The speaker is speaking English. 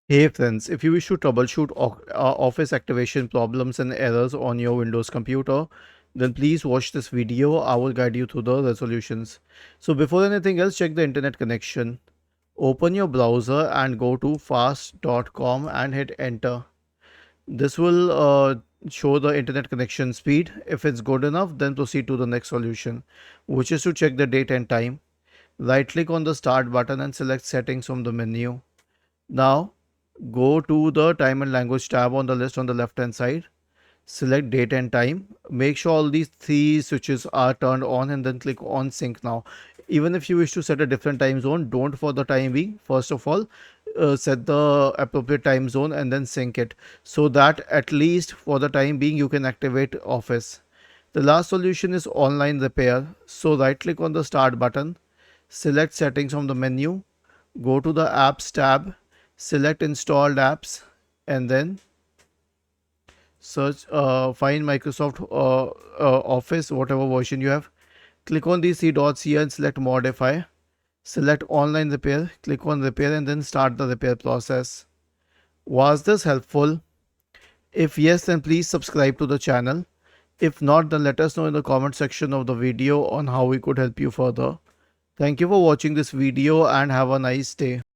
Hey friends, if you wish to troubleshoot Office activation problems and errors on your Windows computer, then please watch this video. I will guide you through the resolutions. So before anything else, check the internet connection. Open your browser and go to fast.com and hit enter. This will show the internet connection speed. If it's good enough, then proceed to the next solution, which is to check the date and time. Right click on the start button and select settings from the menu. Now go to the time and language tab on the list on the left hand side. Select date and time. Make sure all these three switches are turned on and then click on sync now. Even if you wish to set a different time zone, don't for the time being. First of all, set the appropriate time zone and then sync it so that at least for the time being you can activate Office. The last solution is online repair. So right click on the start button, select settings from the menu, go to the apps tab, select installed apps, and then search find Microsoft Office, whatever version you have. Click on these three dots here and select modify. Select online repair, click on repair and then start the repair process. Was this helpful? If yes, then please subscribe to the channel. If not, then let us know in the comment section of the video on how we could help you further. Thank you for watching this video and have a nice day.